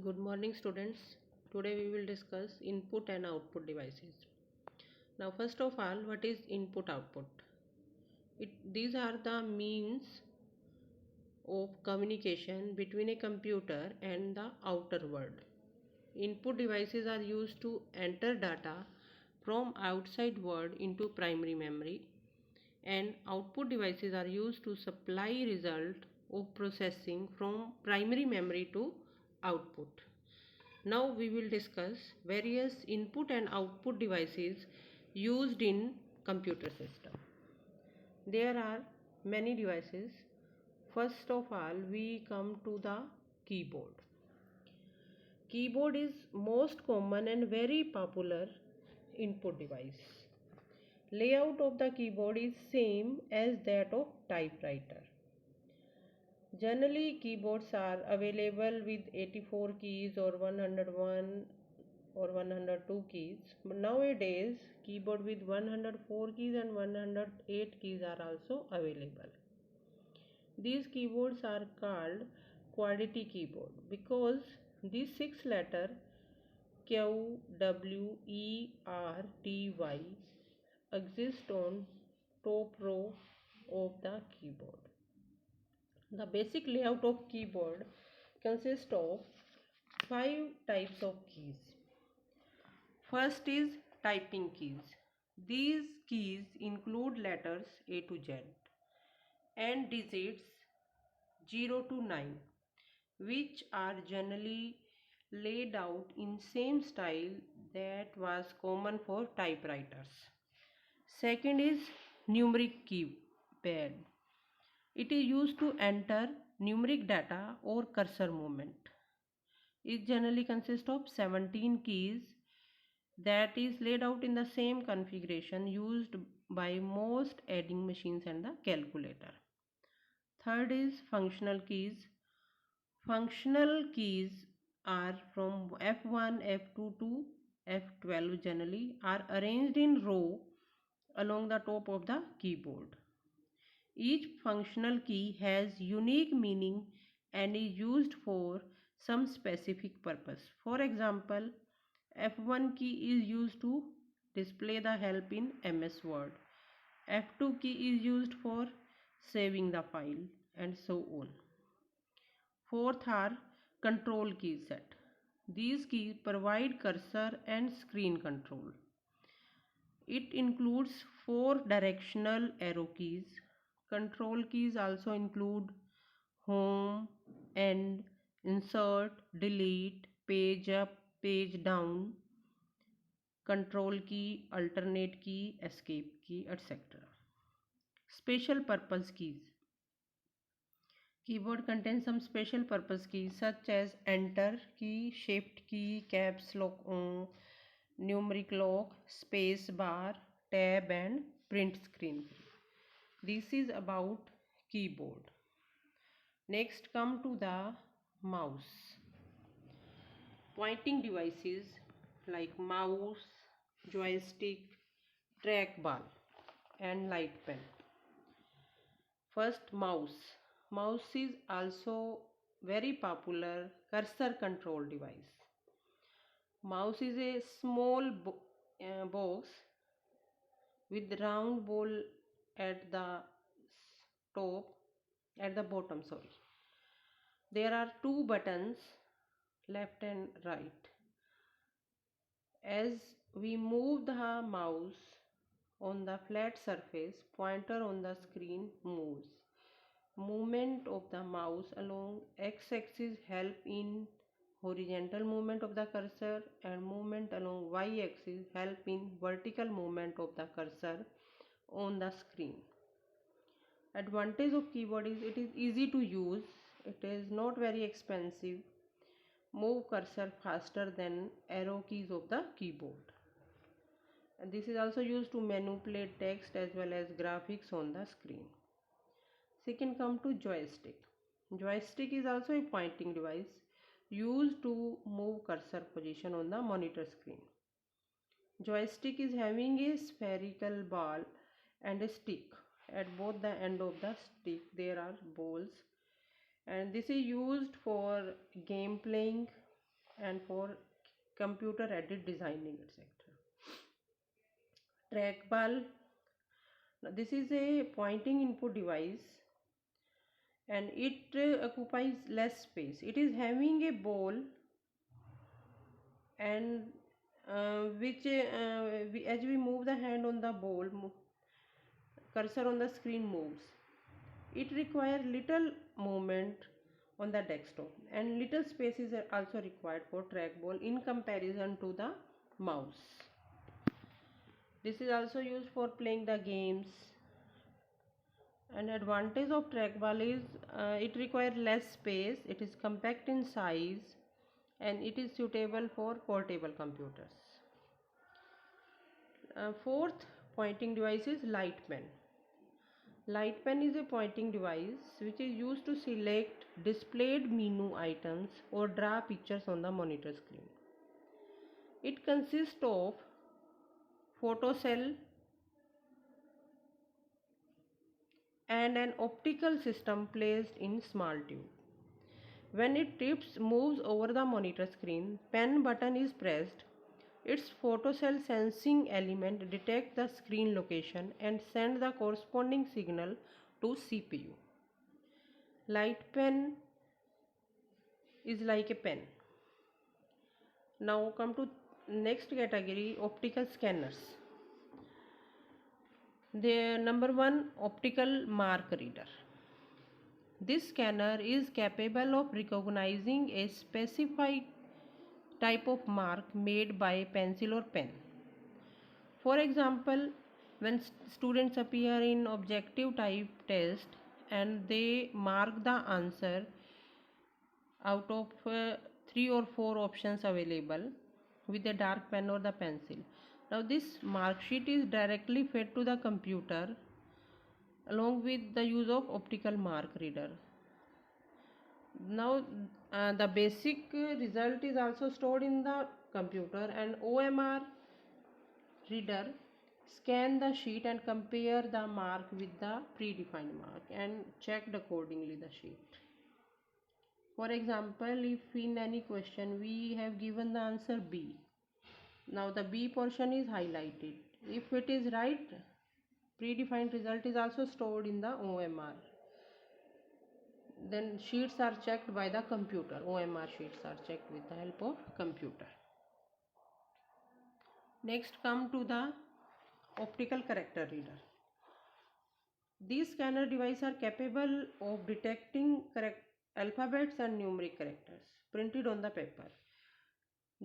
Good morning, students. Today we will discuss input and output devices. Now, first of all, what is input output? These are the means of communication between a computer and the outer world. Input devices are used to enter data from outside world into primary memory, and output devices are used to supply result of processing from primary memory to output. Now we will discuss various input and output devices used in computer system. There are many devices. First of all, we come to the keyboard. Keyboard is most common and very popular input device. Layout of the keyboard is same as that of typewriter. Generally, keyboards are available with 84 keys or 101 or 102 keys. But nowadays, keyboard with 104 keys and 108 keys are also available. These keyboards are called QWERTY keyboard because these 6 letter QWERTY exist on top row of the keyboard. The basic layout of keyboard consists of 5 types of keys. First is typing keys. These keys include letters A to Z and digits 0 to 9, which are generally laid out in same style that was common for typewriters. Second is numeric keypad. It is used to enter numeric data or cursor movement. It generally consists of 17 keys that is laid out in the same configuration used by most adding machines and the calculator. Third is functional keys. Functional keys are from F1, F2 to F12 generally are arranged in row along the top of the keyboard. Each functional key has unique meaning and is used for some specific purpose. For example, F1 key is used to display the help in MS Word. F2 key is used for saving the file and so on. Fourth are control key set. These keys provide cursor and screen control. It includes 4 directional arrow keys. Control keys also include home, end, insert, delete, page up, page down, control key, alternate key, escape key, etc. Special purpose keys. Keyboard contains some special purpose keys such as enter key, shift key, caps lock on, numeric lock, space bar, tab and print screen. This is about keyboard. Next come to the mouse. Pointing devices like mouse, joystick, trackball and light pen. First, mouse. Mouse is also very popular cursor control device. Mouse is a small box with round ball at the top, at the bottom, sorry. There are 2 buttons, left and right. As we move the mouse on the flat surface, pointer on the screen moves. Movement of the mouse along x-axis help in horizontal movement of the cursor and movement along y-axis help in vertical movement of the cursor on the screen. Advantage of keyboard is it is easy to use, it is not very expensive, move cursor faster than arrow keys of the keyboard. And this is also used to manipulate text as well as graphics on the screen. Second come to joystick. Joystick is also a pointing device used to move cursor position on the monitor screen. Joystick is having a spherical ball and a stick. At both the end of the stick there are balls, and this is used for game playing, and for computer aided designing, etc. Trackball. Now, this is a pointing input device and it occupies less space. It is having a ball and as we move the hand on the ball, cursor on the screen moves. It requires little movement on the desktop and little space is also required for trackball in comparison to the mouse. This is also used for playing the games. An advantage of trackball is it requires less space, it is compact in size, and it is suitable for portable computers. Fourth pointing device is light pen. Light pen is a pointing device which is used to select displayed menu items or draw pictures on the monitor screen. It consists of photocell and an optical system placed in small tube. When it tips moves over the monitor screen, pen button is pressed. Its photocell sensing element detects the screen location and sends the corresponding signal to CPU. Light pen is like a pen. Now come to next category, optical scanners. The number one, optical mark reader. This scanner is capable of recognizing a specified type of mark made by pencil or pen. For example, when students appear in objective type test and they mark the answer out of 3 or 4 options available with a dark pen or the pencil. Now this mark sheet is directly fed to the computer along with the use of optical mark reader. Now the basic result is also stored in the computer, and OMR reader scan the sheet and compare the mark with the predefined mark and checked accordingly the sheet. For example, if in any question we have given the answer B, now the B portion is highlighted. If it is right, predefined result is also stored in the OMR. Then sheets are checked by the computer. OMR sheets are checked with the help of computer. Next come to the optical character reader. These scanner devices are capable of detecting alphabets and numeric characters printed on the paper.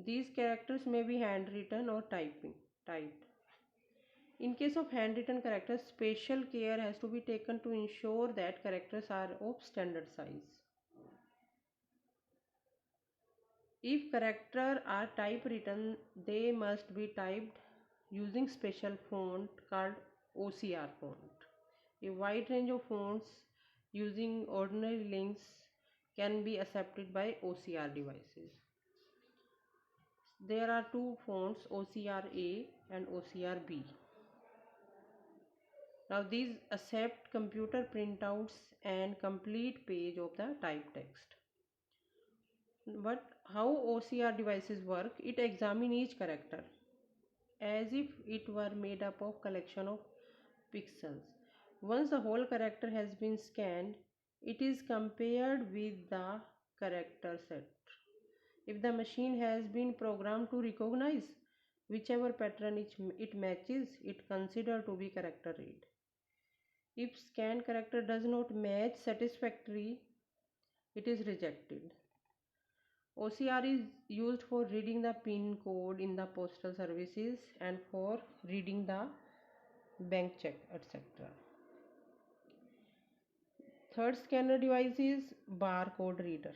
These characters may be handwritten or typed. In case of handwritten characters, special care has to be taken to ensure that characters are of standard size. If characters are typewritten, they must be typed using special font called OCR font. A wide range of fonts using ordinary links can be accepted by OCR devices. There are two fonts, OCR-A and OCR-B. Now these accept computer printouts and complete page of the typed text. But how OCR devices work? It examines each character as if it were made up of collection of pixels. Once the whole character has been scanned, it is compared with the character set. If the machine has been programmed to recognize whichever pattern it matches, it considered to be character read. If scanned character does not match satisfactorily, it is rejected. OCR is used for reading the PIN code in the postal services and for reading the bank check, etc. Third scanner device is barcode reader.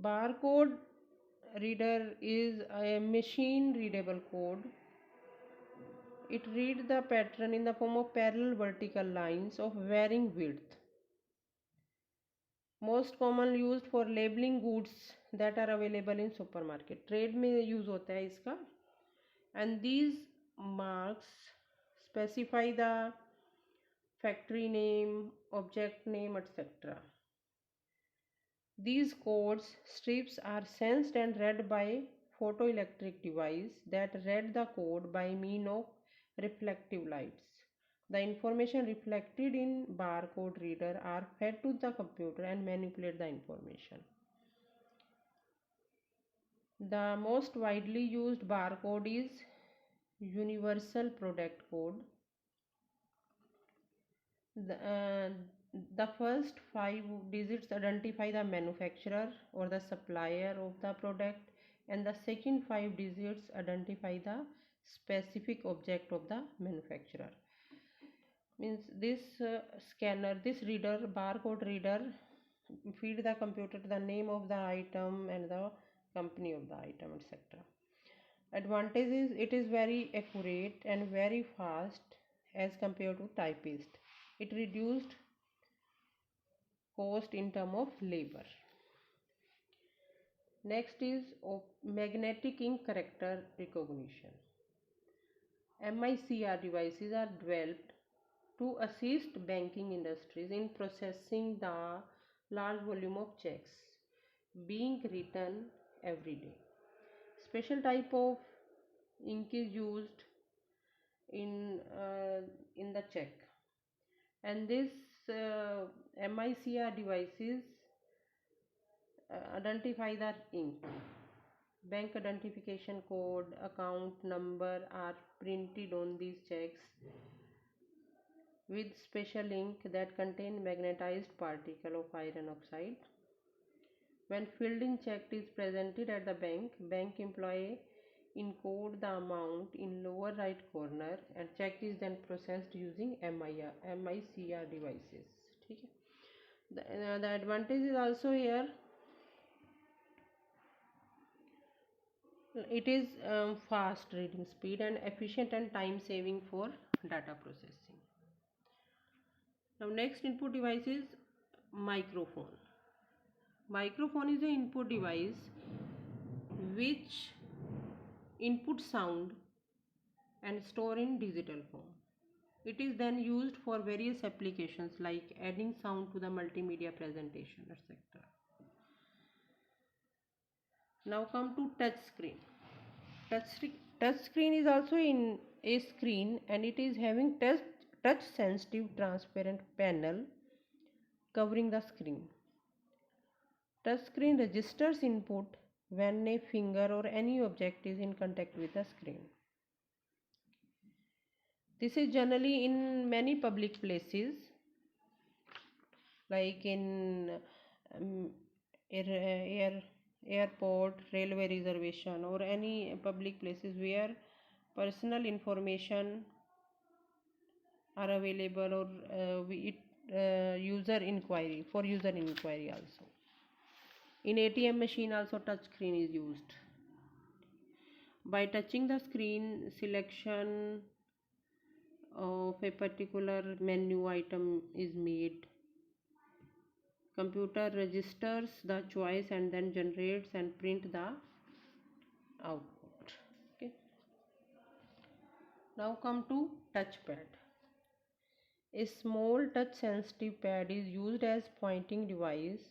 Barcode reader is a machine readable code. It reads the pattern in the form of parallel vertical lines of varying width. Most commonly used for labeling goods that are available in supermarket. Trade में use होता है इसका. And these marks specify the factory name, object name, etc. These codes strips are sensed and read by photoelectric device that read the code by means of reflective lights. The information reflected in barcode reader are fed to the computer and manipulate the information. The most widely used barcode is Universal Product Code. The first 5 digits identify the manufacturer or the supplier of the product, and the second 5 digits identify the specific object of the manufacturer. Means this barcode reader, feed the computer the name of the item and the company of the item, etc. Advantage is it is very accurate and very fast as compared to typist. It reduced cost in term of labor. Next is magnetic ink character recognition. MICR devices are developed to assist banking industries in processing the large volume of checks being written every day. Special type of ink is used in the check, and this MICR devices identify the ink. Bank identification code, account number are printed on these checks with special ink that contain magnetized particle of iron oxide. When filled-in check is presented at the bank employee encode the amount in lower right corner and check is then processed using MICR devices. The advantage is also here. It is fast reading speed and efficient and time saving for data processing. Now next input device is microphone. Microphone is an input device which input sound and store in digital form. It is then used for various applications like adding sound to the multimedia presentation, etc. Now come to touch screen. Touch screen is also in a screen and it is having touch sensitive transparent panel covering the screen. Touch screen registers input when a finger or any object is in contact with the screen. This is generally in many public places like in airport, railway reservation or any public places where personal information are available, or user inquiry also. In ATM machine also touch screen is used. By touching the screen, selection of a particular menu item is made. Computer registers the choice and then generates and print the output. Okay. Now come to touchpad. A small touch sensitive pad is used as pointing device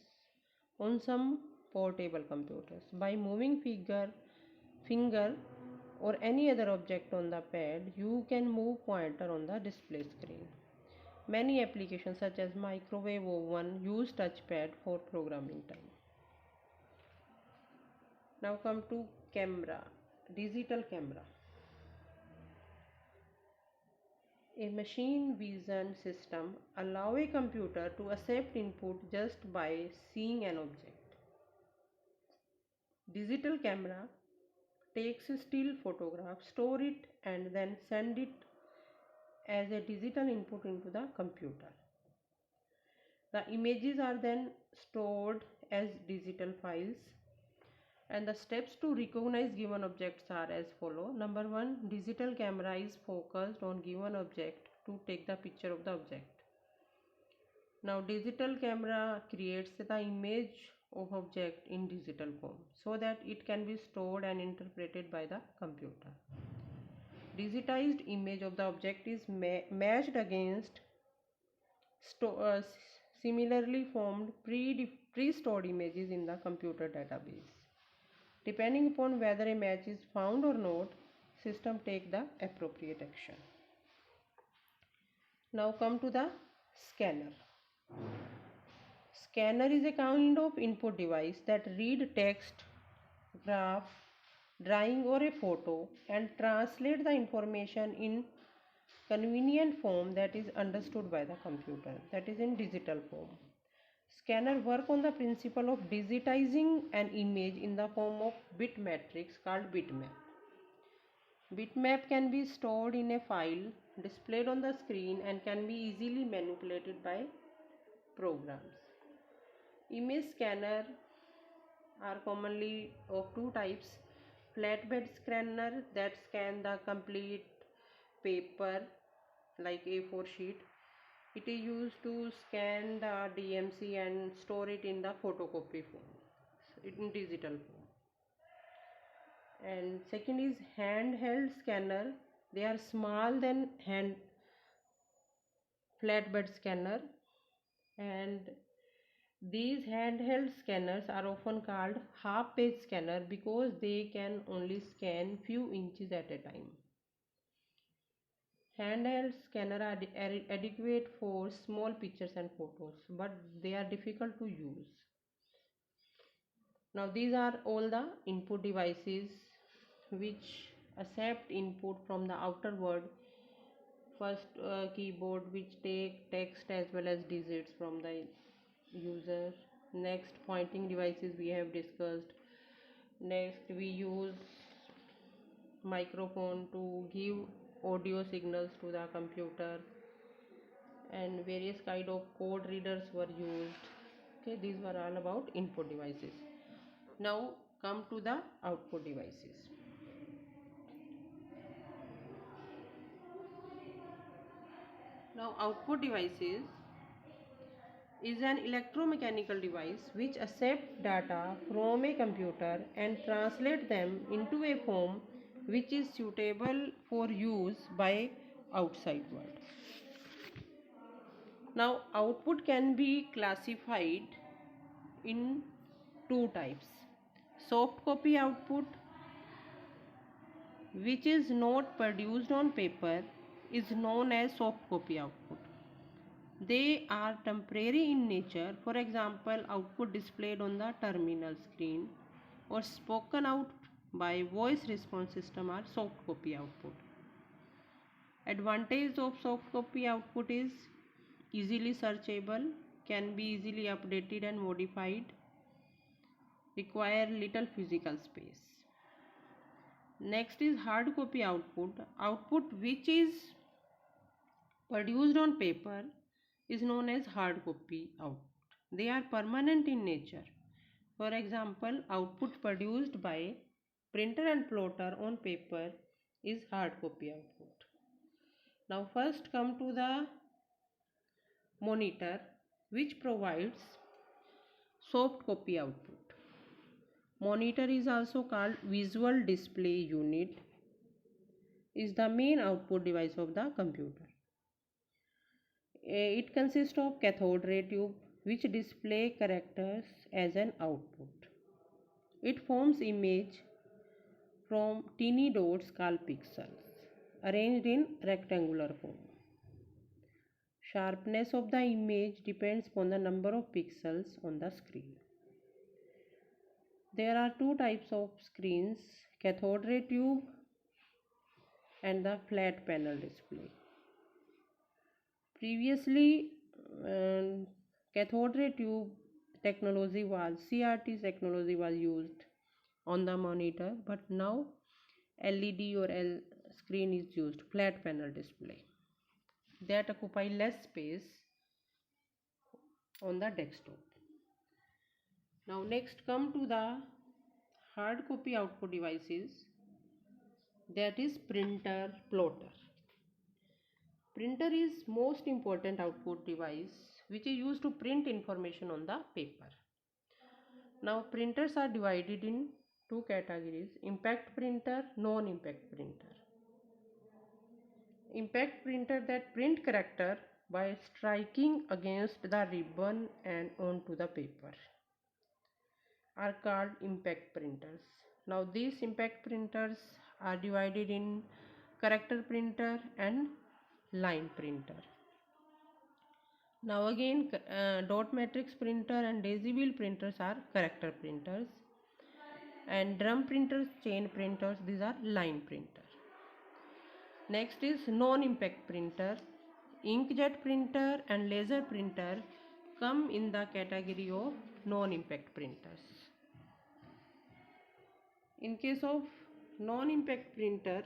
on some portable computers. By moving finger or any other object on the pad, you can move pointer on the display screen. Many applications such as microwave oven use touchpad for programming time. Now come to camera, digital camera. A machine vision system allows a computer to accept input just by seeing an object. Digital camera takes a still photograph, store it and then send it as a digital input into the computer. The images are then stored as digital files, and the steps to recognize given objects are as follow. Number 1, digital camera is focused on given object to take the picture of the object. Now digital camera creates the image of object in digital form so that it can be stored and interpreted by the computer. Digitized image of the object is matched against similarly formed pre-stored images in the computer database. Depending upon whether a match is found or not, system take the appropriate action. Now come to the scanner. Scanner is a kind of input device that read text, graph, drawing or a photo and translate the information in convenient form that is understood by the computer, that is in digital form. Scanner work on the principle of digitizing an image in the form of bit matrix called bitmap. Bitmap can be stored in a file, displayed on the screen and can be easily manipulated by programs. Image scanner are commonly of two types. Flatbed scanner that scan the complete paper like A4 sheet. It is used to scan the DMC and store it in the photocopy form, in digital form. And second is handheld scanner. They are small than hand flatbed scanner, and these handheld scanners are often called half page scanner because they can only scan few inches at a time. Handheld scanner are adequate for small pictures and photos, but they are difficult to use. Now these are all the input devices which accept input from the outer world. First, keyboard which take text as well as digits from the user. Next, pointing devices we have discussed. Next, we use microphone to give audio signals to the computer, and various kind of code readers were used. Okay, these were all about input devices. Now come to the output devices. Now output devices is an electromechanical device which accepts data from a computer and translate them into a form which is suitable for use by outside world. Now output can be classified in two types. Soft copy output, which is not produced on paper, is known as soft copy output. They are temporary in nature. For example, output displayed on the terminal screen or spoken out by voice response system are soft copy output. Advantage of soft copy output is easily searchable, can be easily updated and modified, require little physical space. Next is hard copy output. Output which is produced on paper is known as hard copy output. They are permanent in nature. For example, output produced by printer and plotter on paper is hard copy output. Now first come to the monitor, which provides soft copy output. Monitor is also called visual display unit, is the main output device of the computer. It consists of cathode ray tube which display characters as an output. It forms image from teeny dots called pixels arranged in rectangular form. Sharpness of the image depends upon the number of pixels on the screen. There are two types of screens, cathode ray tube and the flat panel display. Previously, cathode ray tube technology was CRT technology was used on the monitor, but now LED or L screen is used, flat panel display, that occupy less space on the desktop. Now next come to the hard copy output devices, that is printer, plotter. Printer is most important output device which is used to print information on the paper. Now printers are divided in two categories: impact printer, non-impact printer. Impact printer that print character by striking against the ribbon and onto the paper. are called impact printers. Now these impact printers are divided in character printer and line printer. Now again dot matrix printer and daisy wheel printers are character printers, and drum printers, chain printers, these are line printer. Next is non-impact printer. Inkjet printer and laser printer come in the category of non-impact printers. In case of non-impact printer,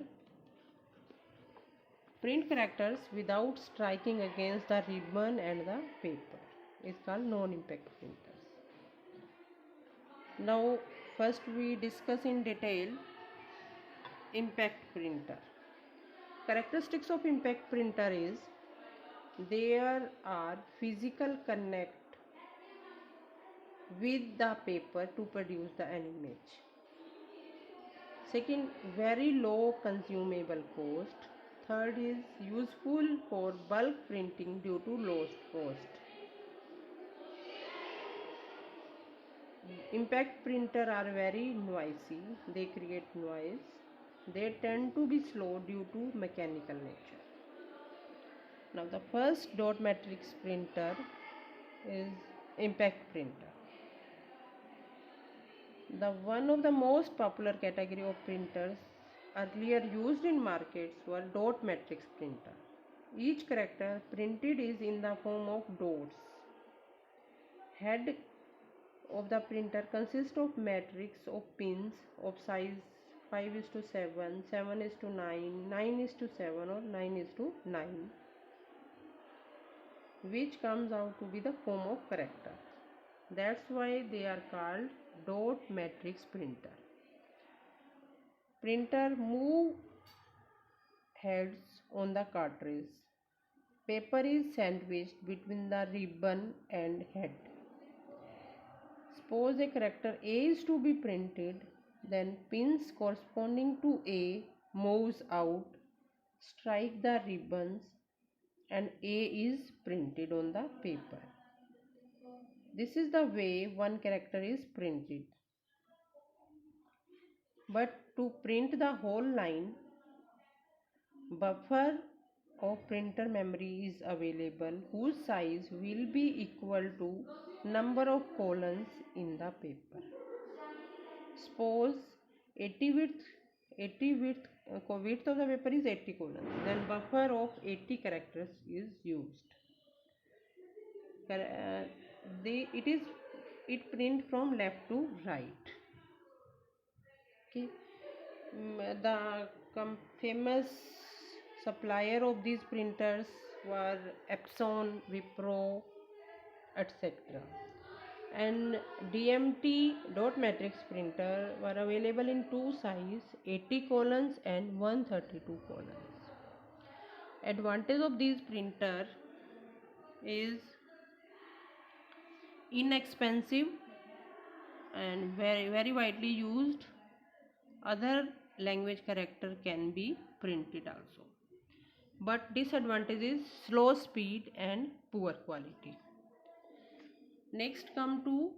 print characters without striking against the ribbon and the paper is called non-impact printers. Now first we discuss in detail impact printer. Characteristics of impact printer is there are physical connect with the paper to produce the image. Second, very low consumable cost. Third is useful for bulk printing due to low cost. Impact printer are very noisy, they create noise. They tend to be slow due to mechanical nature. Now the first dot matrix printer is impact printer. The one of the most popular category of printers earlier used in markets were dot matrix printer. Each character printed is in the form of dots. Head of the printer consists of matrix of pins of size 5:7, 7:9, 9:7 or 9:9, which comes out to be the form of character. That's why they are called dot matrix printer. Printer move heads on the cartridge. Paper is sandwiched between the ribbon and head. Suppose a character A is to be printed, then pins corresponding to A moves out, strike the ribbons, and A is printed on the paper. This is the way one character is printed. But to print the whole line, buffer of printer memory is available whose size will be equal to number of columns in the paper. Suppose 80 width of the paper is 80 columns, then buffer of 80 characters is used. It print from left to right. Okay. The famous supplier of these printers were Epson, Wipro, etc. And DMT dot matrix printer were available in two sizes, 80 columns and 132 columns. Advantage of these printer is inexpensive and very widely used. Other language character can be printed also, but disadvantage is slow speed and poor quality. Next come to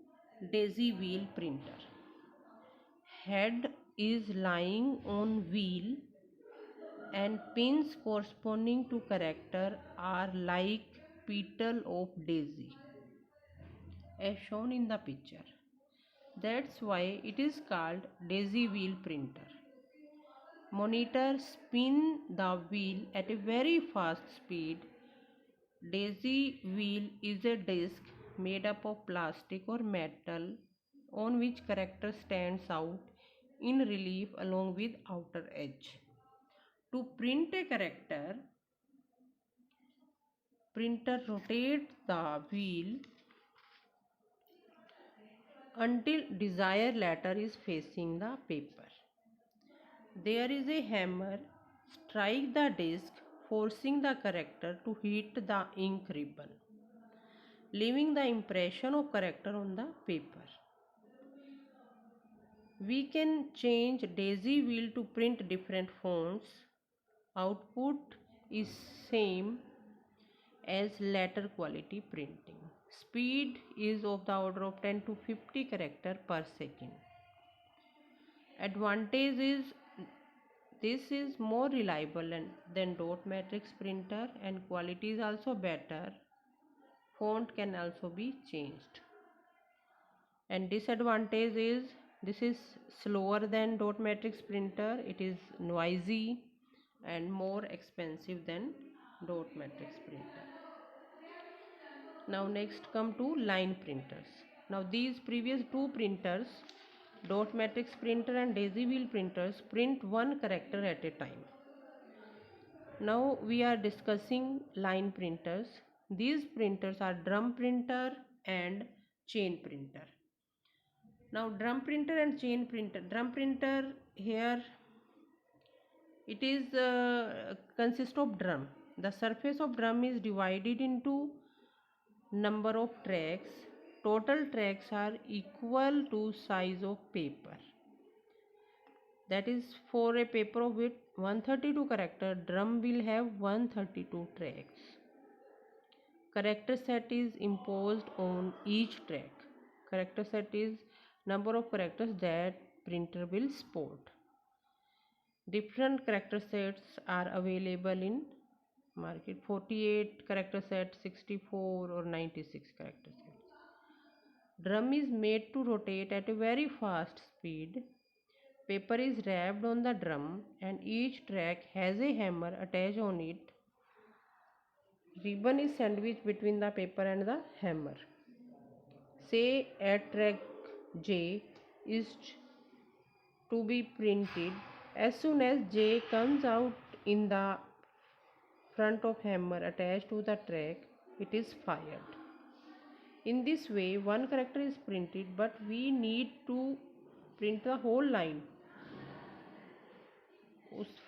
daisy wheel printer. Head is lying on wheel and pins corresponding to character are like petal of daisy as shown in the picture. That's why it is called daisy wheel printer. Monitor spin the wheel at a very fast speed. Daisy wheel is a disc made up of plastic or metal on which character stands out in relief along with outer edge. To print a character, printer rotates the wheel until desired letter is facing the paper. There is a hammer, strike the disc, forcing the character to hit the ink ribbon, leaving the impression of character on the paper. We can change daisy wheel to print different fonts. Output is same as letter quality printing. Speed is of the order of 10 to 50 character per second. Advantage is this is more reliable than dot matrix printer and quality is also better. Font can also be changed. And disadvantage is this is slower than dot matrix printer. It is noisy and more expensive than dot matrix printer. Now next come to line printers. Now these previous two printers, dot matrix printer and daisy wheel printers, print one character at a time. Now we are discussing line printers. These printers are drum printer and chain printer. Now drum printer and chain printer. Drum printer here it is consist of drum. The surface of drum is divided into number of tracks. Total tracks are equal to size of paper. That is, for a paper of width 132 character, drum will have 132 tracks. Character set is imposed on each track. Character set is number of characters that printer will support. Different character sets are available in market: 48 character set, 64 or 96 character sets. Drum is made to rotate at a very fast speed. Paper is wrapped on the drum and each track has a hammer attached on it. Ribbon is sandwiched between the paper and the hammer. Say at track J is to be printed. As soon as J comes out in the front of hammer attached to the track, it is fired. In this way, one character is printed, but we need to print the whole line.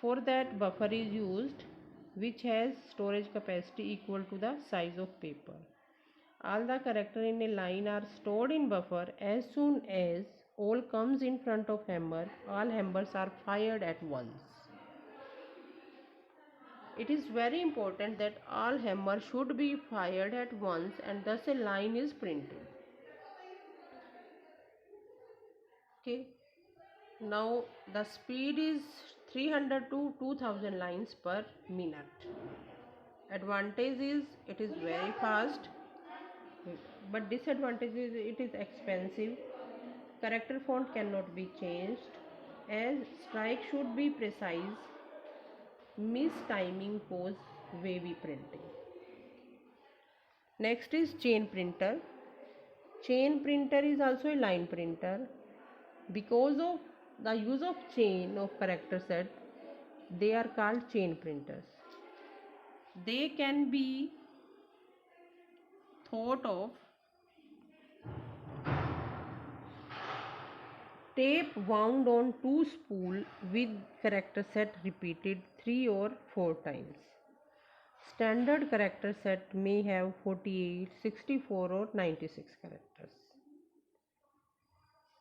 For that, buffer is used, which has storage capacity equal to the size of paper. All the characters in a line are stored in buffer. As soon as all comes in front of hammer, all hammers are fired at once. It is very important that all hammers should be fired at once and thus a line is printed. Okay. Now the speed is 300 to 2000 lines per minute. Advantage is it is very fast, but disadvantage is it is expensive. Character font cannot be changed, as strike should be precise. Mistiming cause wavy printing. Next is chain printer. Chain printer is also a line printer. Because of the use of chain of character set, they are called chain printers. They can be thought of tape wound on two spool with character set repeated 3 or 4 times. Standard character set may have 48, 64 or 96 characters.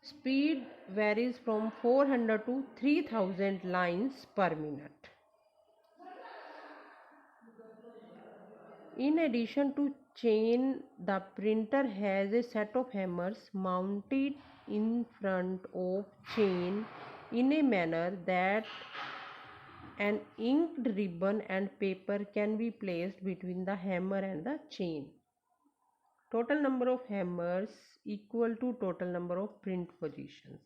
Speed varies from 400 to 3000 lines per minute. In addition to chain, the printer has a set of hammers mounted in front of chain in a manner that an inked ribbon and paper can be placed between the hammer and the chain. Total number of hammers equal to total number of print positions.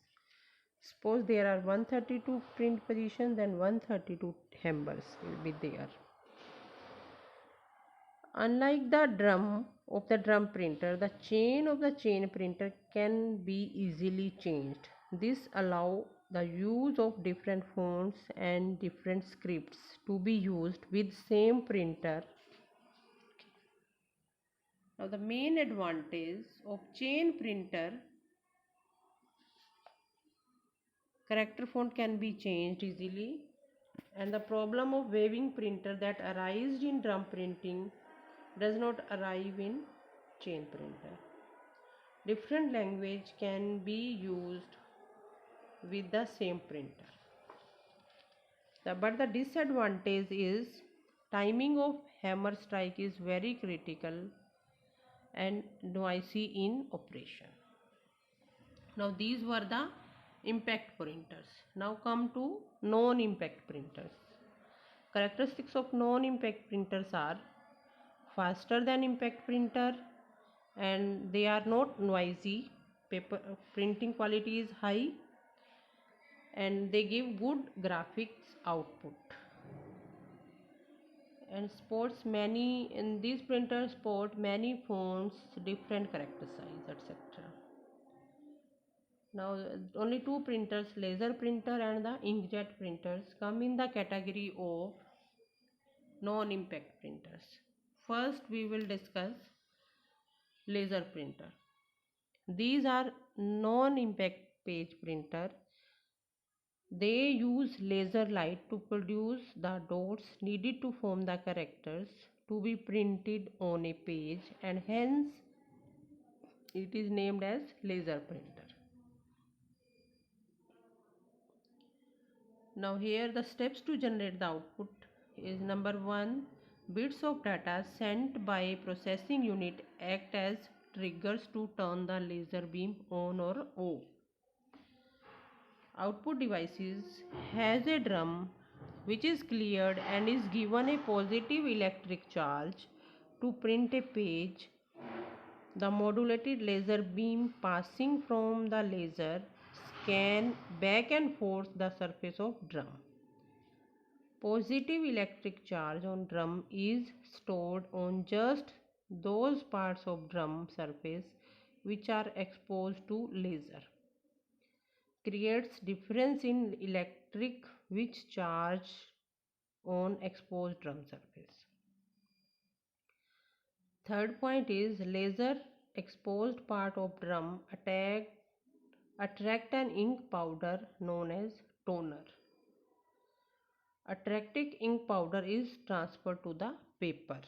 Suppose there are 132 print positions, then 132 hammers will be there. Unlike the drum of the drum printer, the chain of the chain printer can be easily changed. This allows the use of different fonts and different scripts to be used with same printer. Now the main advantage of chain printer, character font can be changed easily, and the problem of waving printer that arises in drum printing does not arrive in chain printer. Different language can be used with the same printer. But the disadvantage is timing of hammer strike is very critical. and noisy in operation. Now these were the impact printers. Now come to non-impact printers. Characteristics of non-impact printers are faster than impact printer, and they are not noisy. Paper printing quality is high, and they give good graphics output. And sports many in these printers sport many fonts, different character size, etc. Now only two printers, laser printer and the inkjet printers, come in the category of non-impact printers. First we will discuss laser printer. These are non-impact page printer. They use laser light to produce the dots needed to form the characters to be printed on a page, and hence it is named as laser printer. Now here the steps to generate the output is: number 1, bits of data sent by a processing unit act as triggers to turn the laser beam on or off. Output devices has a drum which is cleared and is given a positive electric charge to print a page. The modulated laser beam passing from the laser scan back and forth the surface of drum. Positive electric charge on drum is stored on just those parts of drum surface which are exposed to laser. Creates difference in electric which charge on exposed drum surface. Third point is laser exposed part of drum attract an ink powder known as toner. Attracted ink powder is transferred to the paper.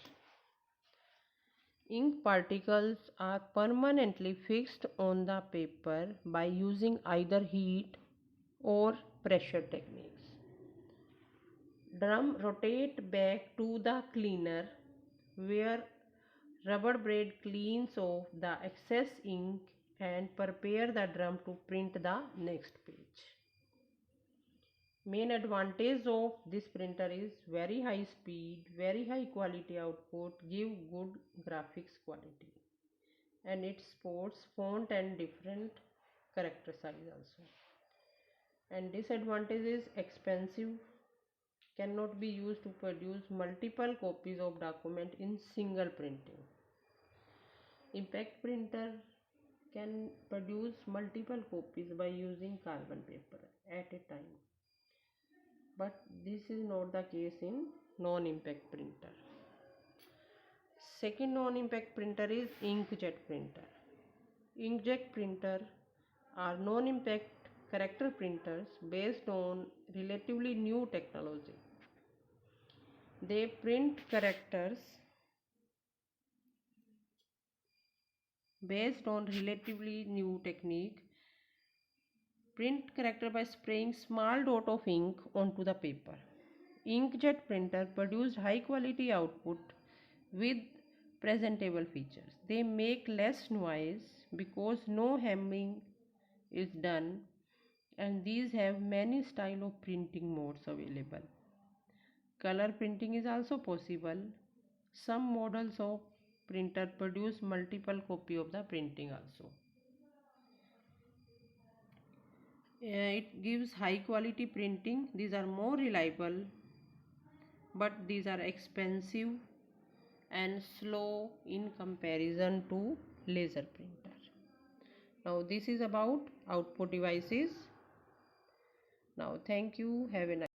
Ink particles are permanently fixed on the paper by using either heat or pressure techniques. Drum rotate back to the cleaner where rubber blade cleans off the excess ink and prepare the drum to print the next page. Main advantage of this printer is very high speed, very high quality output, give good graphics quality, and it supports font and different character size also. And disadvantage is expensive, cannot be used to produce multiple copies of document in single printing. Impact printer can produce multiple copies by using carbon paper at a time, but this is not the case in non-impact printer. Second non-impact printer is inkjet printer. Inkjet printer are non-impact character printers based on relatively new technology. They print characters based on relatively new technique. Print character by spraying small dot of ink onto the paper. Inkjet printer produced high quality output with presentable features. They make less noise because no hemming is done, and these have many style of printing modes available. Color printing is also possible. Some models of printer produce multiple copy of the printing also. It gives high quality printing. These are more reliable, but these are expensive and slow in comparison to laser printer. Now this is about output devices. Now thank you. Have a nice